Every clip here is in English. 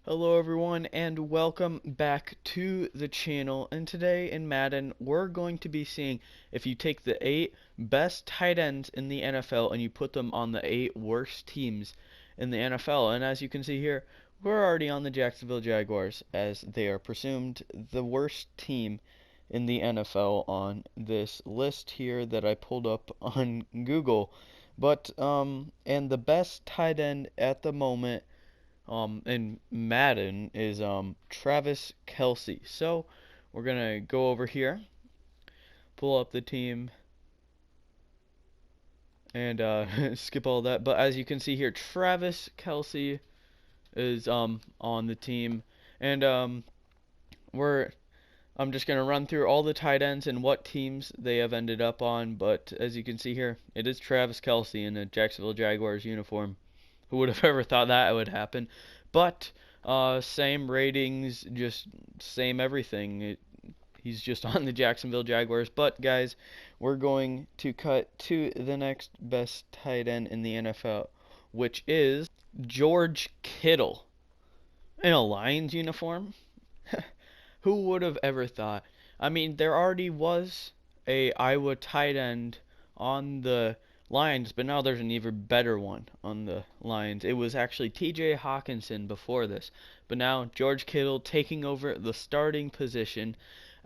Hello everyone and welcome back to the channel, and today in Madden we're going to be seeing if you take the 8 best tight ends in the NFL and you put them on the 8 worst teams in the NFL. And as you can see here, we're already on the Jacksonville Jaguars, as they are presumed the worst team in the NFL on this list here that I pulled up on Google. And the best tight end at the moment in Madden is Travis Kelsey. So we're gonna go over here, pull up the team, and skip all that. But as you can see here, Travis Kelsey is on the team, and we're I'm just gonna run through all the tight ends and what teams they have ended up on. But as you can see here, it is Travis Kelsey in a Jacksonville Jaguars uniform. Who would have ever thought that would happen? But same ratings, just same everything. He's just on the Jacksonville Jaguars. But guys, we're going to cut to the next best tight end in the NFL, which is George Kittle in a Lions uniform. Who would have ever thought? I mean, there already was a Iowa tight end on the Lions, but now there's an even better one on the Lions. It was actually T.J. Hawkinson before this, but now George Kittle taking over the starting position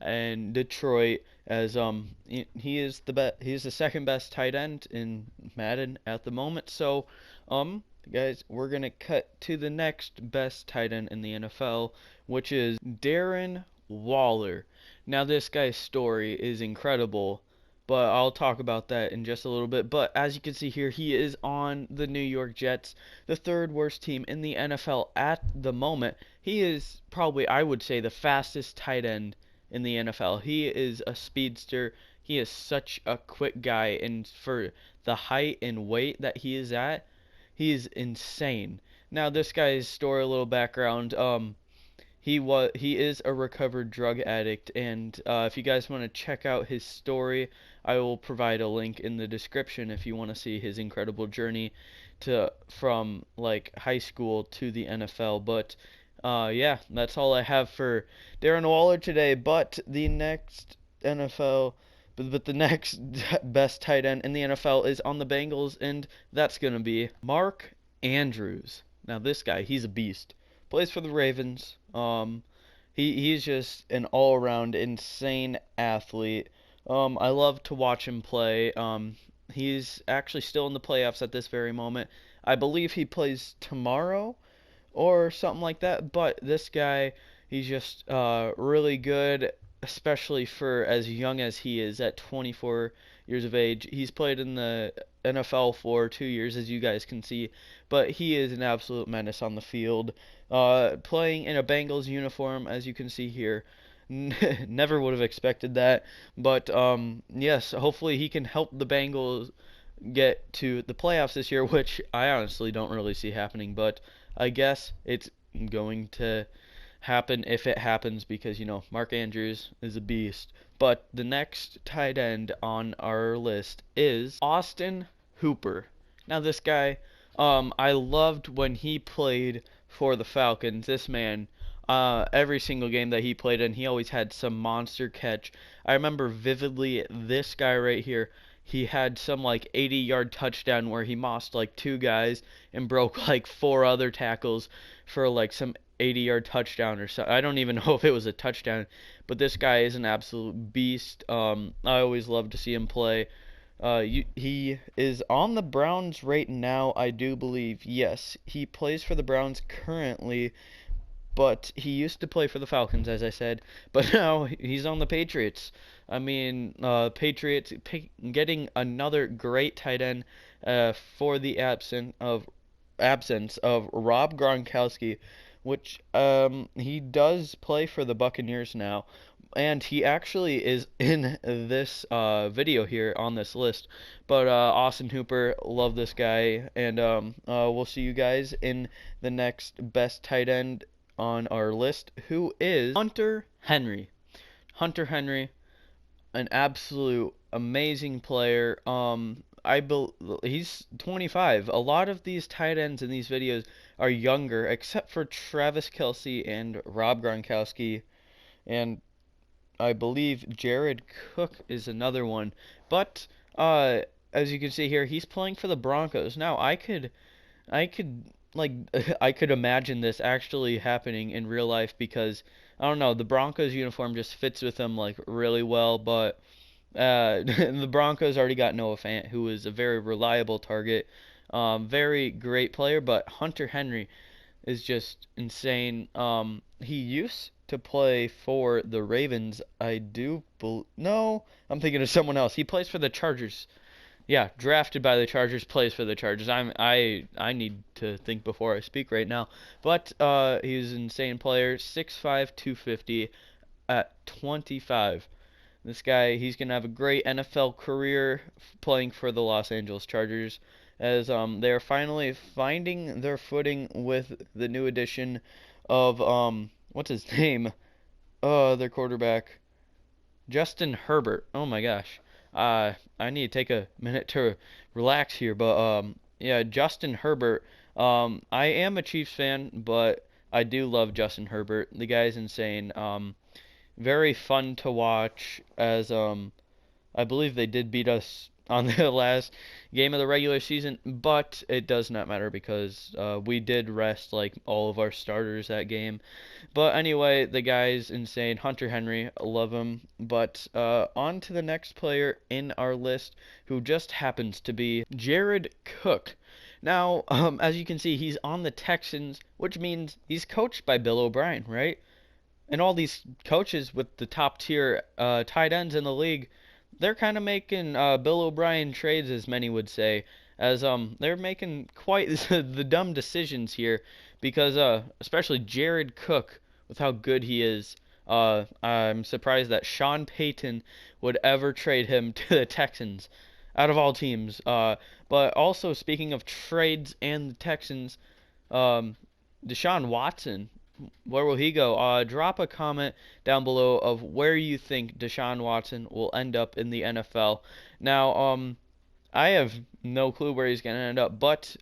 in Detroit as he is the second best tight end in Madden at the moment. So guys, we're gonna cut to the next best tight end in the NFL, which is Darren Waller. Now this guy's story is incredible, but I'll talk about that in just a little bit. But as you can see here, he is on the New York Jets, the third worst team in the NFL at the moment. He is probably, I would say, the fastest tight end in the NFL. He is a speedster. He is such a quick guy, and for the height and weight that he is at, he is insane. Now this guy's story, a little background. He is a recovered drug addict, and if you guys want to check out his story, I will provide a link in the description if you want to see his incredible journey from like high school to the NFL. But yeah, that's all I have for Darren Waller today. But the next NFL, but the next best tight end in the NFL is on the Bengals, and that's gonna be Mark Andrews. Now this guy, he's a beast. Plays for the Ravens. He's just an all-around insane athlete. I love to watch him play. He's actually still in the playoffs at this very moment. I believe he plays tomorrow or something like that. But this guy, he's just really good, especially for as young as he is at 24 years of age. He's played in the NFL for 2 years, as you guys can see, but he is an absolute menace on the field. Playing in a Bengals uniform, as you can see here. Never would have expected that, but yes, hopefully he can help the Bengals get to the playoffs this year, which I honestly don't really see happening, but I guess it's going to happen if it happens because, Mark Andrews is a beast. But the next tight end on our list is Austin Hooper. Now, this guy, I loved when he played for the Falcons. This man, every single game that he played in, he always had some monster catch. I remember vividly this guy right here. He had some like 80-yard touchdown where he mossed like two guys and broke like four other tackles for like some 80-yard touchdown or so. I don't even know if it was a touchdown, but this guy is an absolute beast. I always love to see him play. He is on the Browns right now, I do believe. Yes, he plays for the Browns currently, but he used to play for the Falcons, as I said, but now he's on the Patriots. I mean, Patriots getting another great tight end for the absence of Rob Gronkowski, which he does play for the Buccaneers now, and he actually is in this video here on this list. But Austin Hooper, love this guy, and we'll see you guys in the next best tight end on our list, who is Hunter Henry. Hunter Henry, an absolute amazing player. he's 25. A lot of these tight ends in these videos are younger, except for Travis Kelsey and Rob Gronkowski, and I believe Jared Cook is another one. But as you can see here, he's playing for the Broncos. Now, I could like I could imagine this actually happening in real life because I don't know, the Broncos uniform just fits with him like really well, but the Broncos already got Noah Fant, who is a very reliable target, very great player, but Hunter Henry is just insane. He used to play for the Ravens. No, I'm thinking of someone else. He plays for the Chargers. Yeah, drafted by the Chargers, plays for the Chargers. I need to think before I speak right now. But he's an insane player, 6'5", 250 at 25. This guy, he's going to have a great NFL career playing for the Los Angeles Chargers as they're finally finding their footing with the new addition of what's his name? Their quarterback, Justin Herbert. Oh my gosh. I need to take a minute to relax here, but yeah, Justin Herbert. I am a Chiefs fan, but I do love Justin Herbert. The guy's insane. Very fun to watch as I believe they did beat us on the last game of the regular season, but it does not matter because we did rest like all of our starters that game. But anyway, the guy's insane. Hunter Henry, love him. But on to the next player in our list, who just happens to be Jared Cook. Now, as you can see, he's on the Texans, which means he's coached by Bill O'Brien, right? And all these coaches with the top tier tight ends in the league, they're kind of making Bill O'Brien trades, as many would say, as they're making quite the dumb decisions here because especially Jared Cook, with how good he is, I'm surprised that Sean Payton would ever trade him to the Texans out of all teams. But also speaking of trades and the Texans, Deshaun Watson, where will he go? Drop a comment down below of where you think Deshaun Watson will end up in the NFL. Now, I have no clue where he's going to end up, but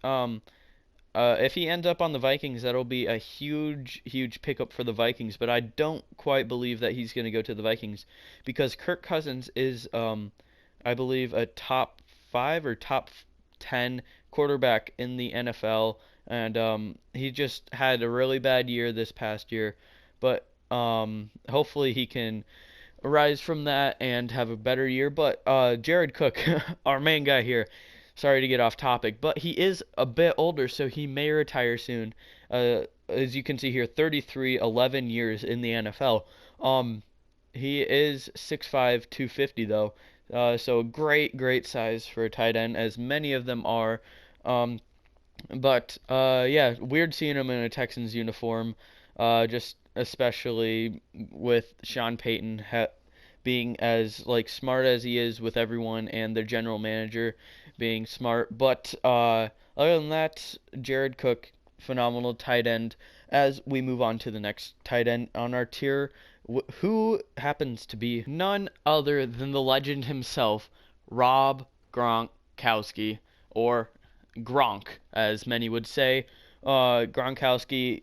if he ends up on the Vikings, that'll be a huge, huge pickup for the Vikings. But I don't quite believe that he's going to go to the Vikings because Kirk Cousins is, I believe, a top 5 or top 10 quarterback in the NFL. And he just had a really bad year this past year, but hopefully he can rise from that and have a better year. But Jared Cook, our main guy here, sorry to get off topic, but he is a bit older, so he may retire soon. As you can see here, 33, 11 years in the NFL. He is 6'5", 250 though, so great, great size for a tight end, as many of them are. But yeah, weird seeing him in a Texans uniform, just especially with Sean Payton being as like smart as he is with everyone, and their general manager being smart. But other than that, Jared Cook, phenomenal tight end. As we move on to the next tight end on our tier, who happens to be none other than the legend himself, Rob Gronkowski, or Gronk, as many would say. Gronkowski,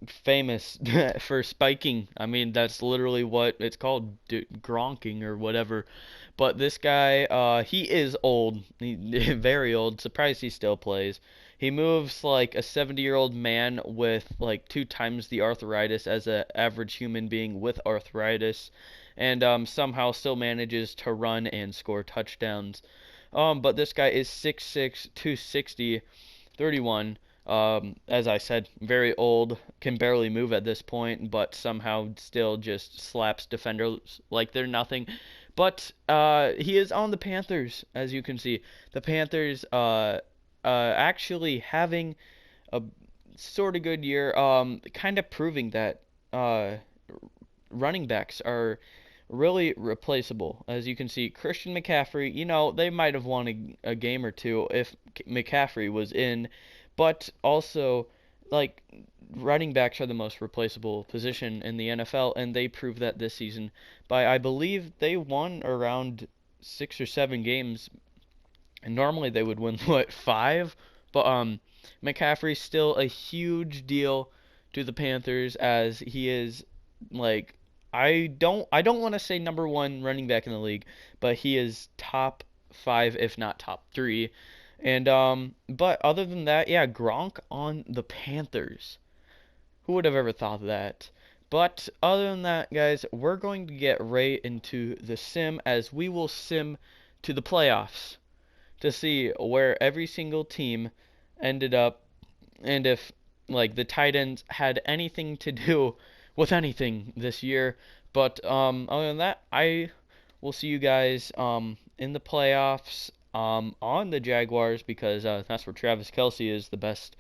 famous for spiking. I mean, that's literally what it's called, gronking or whatever. But this guy, he is old, very old. Surprised he still plays. He moves like a 70-year-old man with like 2 times the arthritis as an average human being with arthritis, and somehow still manages to run and score touchdowns. But this guy is 6'6", 260, 31. As I said, very old, can barely move at this point, but somehow still just slaps defenders like they're nothing. But he is on the Panthers, as you can see. The Panthers actually having a sort of good year, kind of proving that running backs are really replaceable. As you can see, Christian McCaffrey, they might have won a game or two if McCaffrey was in, but also, like, running backs are the most replaceable position in the NFL, and they proved that this season by, I believe, they won around 6 or 7 games And normally they would win what, 5? But McCaffrey's still a huge deal to the Panthers as he is like I don't want to say number 1 running back in the league, but he is top 5 if not top 3. And but other than that, yeah, Gronk on the Panthers. Who would have ever thought of that? But other than that, guys, we're going to get right into the sim as we will sim to the playoffs to see where every single team ended up and if like the tight ends had anything to do with anything this year. But other than that, I will see you guys in the playoffs on the Jaguars because that's where Travis Kelsey is the best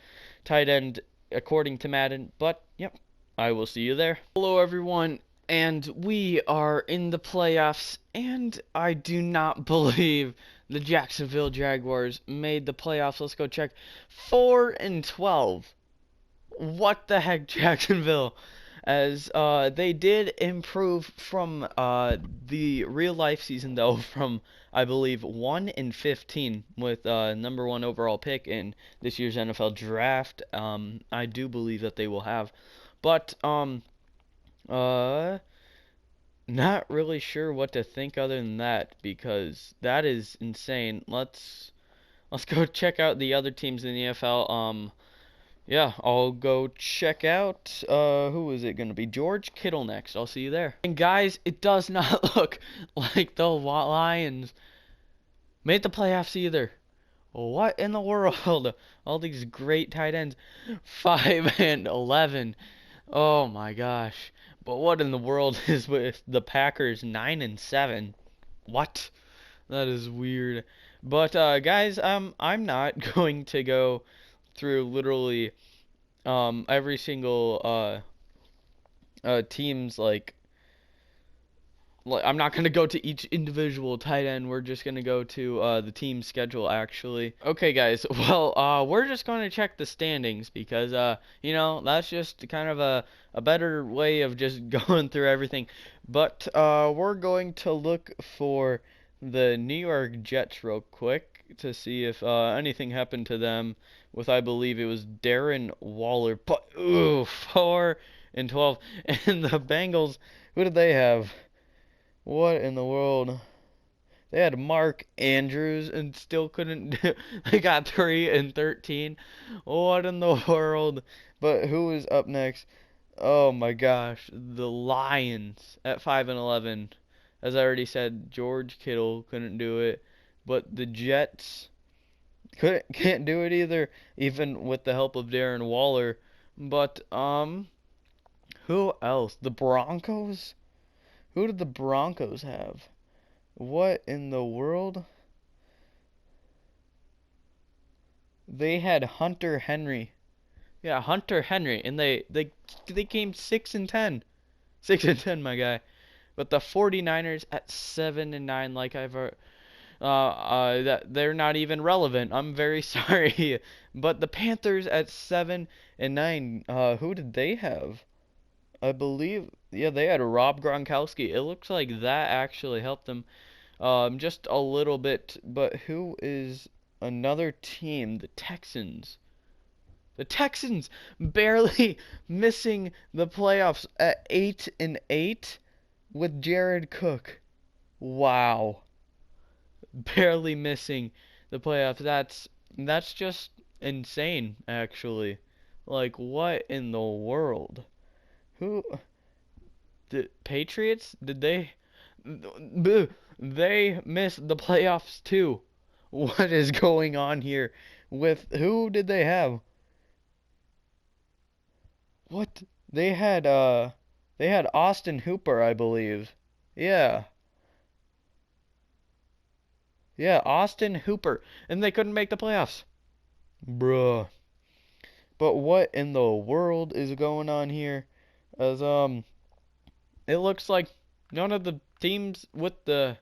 tight end according to Madden. But yep, I will see you there. Hello everyone, and we are in the playoffs, and I do not believe the Jacksonville Jaguars made the playoffs. Let's go check. 4-12. What the heck, Jacksonville? As they did improve from the real life season though, from I believe 1-15 with number 1 overall pick in this year's NFL draft. I do believe that they will have, but uh not really sure what to think other than that because that is insane. Let's go check out the other teams in the NFL. Yeah, I'll go check out who is it gonna be? George Kittle next. I'll see you there. And guys, it does not look like the Lions made the playoffs either. What in the world? All these great tight ends. 5-11. Oh my gosh. But what in the world is with the Packers 9-7? What? That is weird. But guys, I'm not going to go through literally every single team's like I'm not gonna go to each individual tight end. We're just gonna go to the team schedule actually. Okay, guys. Well, we're just gonna check the standings because you know that's just kind of a better way of just going through everything. But we're going to look for the New York Jets real quick to see if anything happened to them with I believe it was Darren Waller. But ooh, 4-12, and the Bengals. Who did they have? What in the world? They had Mark Andrews and still couldn't do. They got 3-13. What in the world? But who is up next? Oh my gosh, the Lions at 5-11. As I already said, George Kittle couldn't do it, but the Jets can't do it either, even with the help of Darren Waller. But who else? The Broncos? Who did the Broncos have? What in the world? They had Hunter Henry. Yeah, Hunter Henry, and they came 6-10. 6-10, my guy. But the 49ers at 7-9, like I've that they're not even relevant. I'm very sorry. But the Panthers at 7-9, who did they have? I believe, yeah, they had Rob Gronkowski. It looks like that actually helped them just a little bit. But who is another team? The Texans. The Texans barely missing the playoffs at 8-8 with Jared Cook. Wow. Barely missing the playoffs. That's just insane, actually. Like, what in the world? Who? The Patriots? Did they? They missed the playoffs too. What is going on here? With who did they have? What? They had Austin Hooper, I believe. Yeah. Yeah, Austin Hooper. And they couldn't make the playoffs. Bruh. But what in the world is going on here? As it looks like none of the teams with the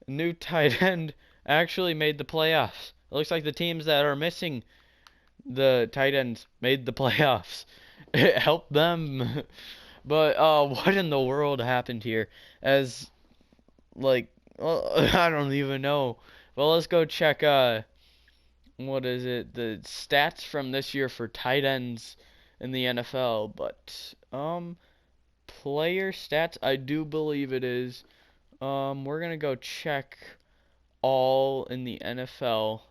new tight end actually made the playoffs. It looks like the teams that are missing the tight ends made the playoffs. It helped them. But what in the world happened here? As like well, I don't even know. Well, let's go check what is it? The stats from this year for tight ends in the NFL. But player stats, I do believe it is. We're gonna go check all in the NFL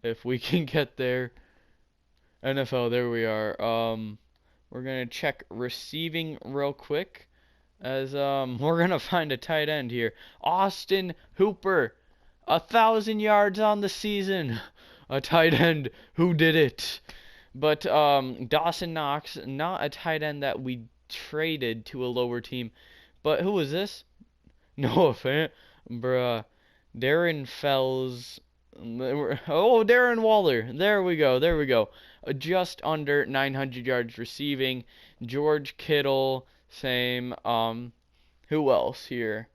if we can get there. NFL, there we are. We're gonna check receiving real quick as we're gonna find a tight end here. Austin Hooper, 1,000 yards on the season. A tight end. Who did it? But Dawson Knox, not a tight end that we traded to a lower team. But who was this? Noah Fant, bruh. Darren Fells. Oh, Darren Waller. There we go. There we go. Just under 900 yards receiving. George Kittle, same. Who else here?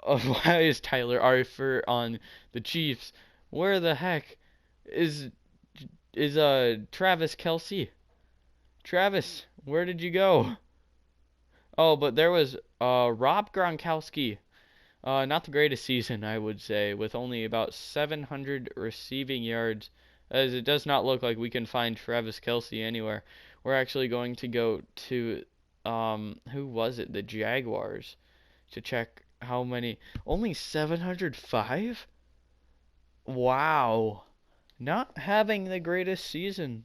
Why is Tyler Eifert on the Chiefs? Where the heck is Travis Kelsey? Travis, where did you go? Oh, but there was Rob Gronkowski. Not the greatest season, I would say, with only about 700 receiving yards, as it does not look like we can find Travis Kelsey anywhere. We're actually going to go to, who was it? The Jaguars, to check how many. Only 705? Wow. Not having the greatest season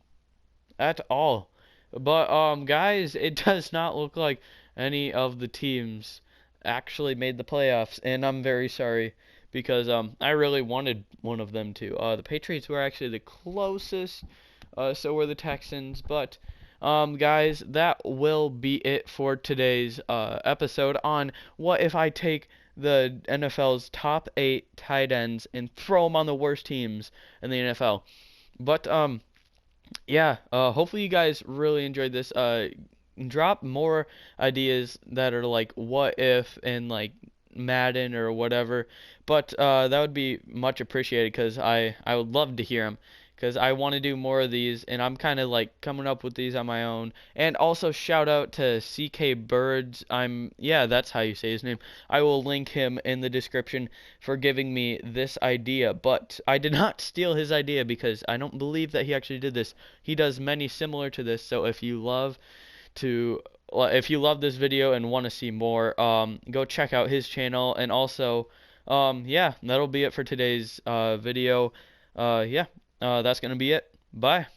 at all. But guys, it does not look like any of the teams actually made the playoffs, and I'm very sorry because I really wanted one of them to. The Patriots were actually the closest, so were the Texans. But guys, that will be it for today's episode on what if I take the NFL's top 8 tight ends and throw them on the worst teams in the NFL. But yeah, hopefully you guys really enjoyed this. Drop more ideas that are like what if in like Madden or whatever. But that would be much appreciated because I would love to hear them because I want to do more of these and I'm kind of like coming up with these on my own. And also shout out to CK Birds. Yeah, that's how you say his name. I will link him in the description for giving me this idea. But I did not steal his idea because I don't believe that he actually did this. He does many similar to this. So if you love this video and want to see more, go check out his channel. And also, yeah, that'll be it for today's video. Yeah, that's gonna be it. Bye.